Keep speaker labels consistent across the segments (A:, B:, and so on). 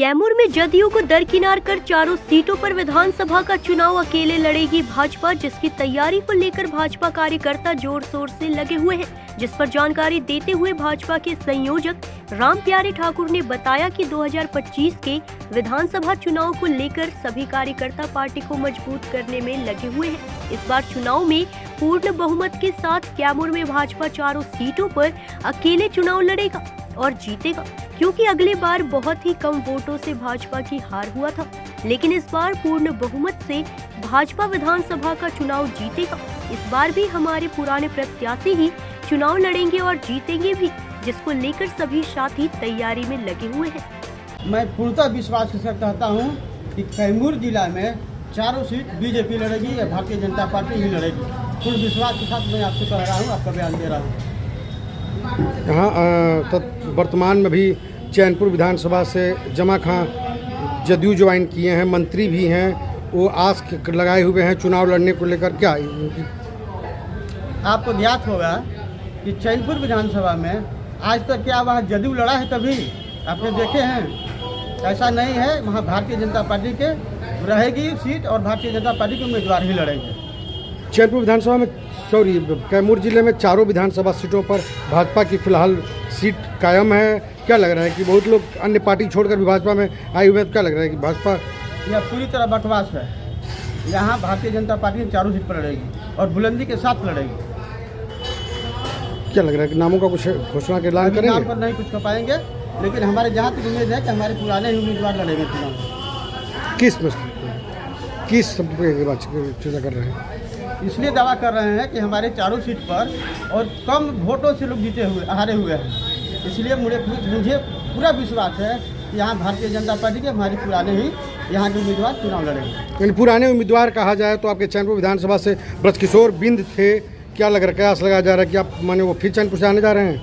A: कैमूर में जदयू को दरकिनार कर चारों सीटों पर विधानसभा का चुनाव अकेले लड़ेगी भाजपा, जिसकी तैयारी को लेकर भाजपा कार्यकर्ता जोर शोर से लगे हुए हैं। जिस पर जानकारी देते हुए भाजपा के संयोजक राम प्यारे ठाकुर ने बताया कि 2025 के विधानसभा चुनाव को लेकर सभी कार्यकर्ता पार्टी को मजबूत करने में लगे हुए हैं। इस बार चुनाव में पूर्ण बहुमत के साथ कैमूर में भाजपा चारों सीटों पर अकेले चुनाव लड़ेगा और जीतेगा, क्योंकि अगली बार बहुत ही कम वोटों से भाजपा की हार हुआ था। लेकिन इस बार पूर्ण बहुमत से भाजपा विधानसभा का चुनाव जीतेगा। इस बार भी हमारे पुराने प्रत्याशी ही चुनाव लड़ेंगे और जीतेंगे भी, जिसको लेकर सभी साथी तैयारी में लगे हुए हैं।
B: मैं पूर्णतः विश्वास के साथ कहता हूँ कि कैमूर जिला में चारों सीट बीजेपी लड़ेगी या भारतीय जनता पार्टी ही लड़ेगी। पूर्ण विश्वास के साथ मैं आपसे कह रहा हूँ, आपका बयान दे रहा हूँ।
C: यहाँ वर्तमान में भी चैनपुर विधानसभा से जमा खां जदयू ज्वाइन किए हैं, मंत्री भी हैं, वो आस लगाए हुए हैं चुनाव लड़ने को लेकर। क्या
B: आपको ज्ञात होगा कि चैनपुर विधानसभा में आज तक क्या वहाँ जदयू लड़ा है? कभी आपने देखे हैं? ऐसा नहीं है। वहाँ भारतीय जनता पार्टी के रहेगी सीट और भारतीय जनता पार्टी के उम्मीदवार ही लड़ेंगे।
C: चैनपुर विधानसभा में कैमूर जिले में चारों विधानसभा सीटों पर भाजपा की फिलहाल सीट कायम है। क्या लग रहा है कि बहुत लोग अन्य पार्टी छोड़कर भी भाजपा में आए हुए हैं, तो क्या लग रहा है कि भाजपा
B: यह पूरी तरह बकवास है। यहाँ भारतीय जनता पार्टी चारों सीट पर लड़ेगी और बुलंदी के साथ लड़ेगी।
C: क्या लग रहा है कि नामों का कुछ घोषणा के ऐलान करेंगे?
B: नाम पर नहीं कुछ कर पाएंगे, लेकिन हमारे जहाँ तक उम्मीद है कि हमारे पुराने ही उम्मीदवार लड़ेंगे चुनाव।
C: किस शब्द पर बात चर्चा कर रहे हैं?
B: इसलिए दावा कर रहे हैं कि हमारे चारों सीट पर और कम वोटों से लोग हारे हुए हैं। इसलिए मुझे पूरा विश्वास है कि यहाँ भारतीय जनता पार्टी के हमारे पुराने ही यहाँ के उम्मीदवार चुनाव लड़ेंगे।
C: यानी पुराने उम्मीदवार कहा जाए तो आपके चैनपुर विधानसभा से ब्रजकिशोर बिंद थे। क्या लग रहा है, कयास लगाया जा रहा है कि आप माने वो फिर चैनपुर से आने जा रहे हैं?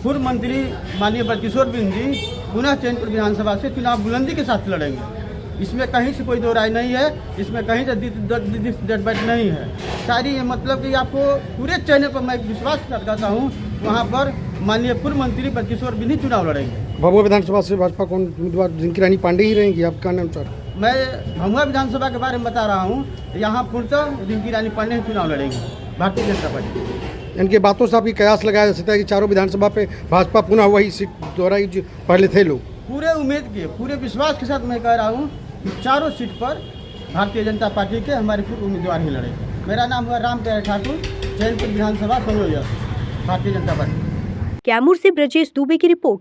B: पूर्व मंत्री माननीय ब्रजकिशोर बिंद जी पुनः चैनपुर विधानसभा से चुनाव बुलंदी के साथ लड़ेंगे। इसमें कहीं से कोई दो राय नहीं है, इसमें कहीं से डिबेट नहीं है। सारी ये मतलब कि आपको पूरे चैनल पर मैं विश्वास करता हूँ, वहाँ पर माननीय पूर्व मंत्री ब्रजकिशोर बिंद चुनाव लड़ेंगे।
C: भभुआ विधानसभा से भाजपा कौन उम्मीदवार? जिनकी रानी पांडे ही रहेंगी आपका अनुसार?
B: मैं भभुआ विधानसभा के बारे में बता रहा हूँ। यहाँ पूर्णतः जिनकी रानी पांडे ही चुनाव लड़ेंगे भारतीय जनता पार्टी।
C: इनके बातों से आपकी कयास लगाया जा सकता है कि चारों विधानसभा पे भाजपा पुनः वही सीट दोहराई जो पहले थे लोग?
B: पूरे उम्मीद के पूरे विश्वास के साथ मैं कह रहा हूँ कि चारों सीट पर भारतीय जनता पार्टी के हमारे पूर्व उम्मीदवार ही लड़ेंगे। मेरा नाम है राम प्यारे ठाकुर, चैनपुर विधानसभा संयोजक, भारतीय जनता पार्टी।
A: कैमूर से ब्रजेश दुबे की रिपोर्ट।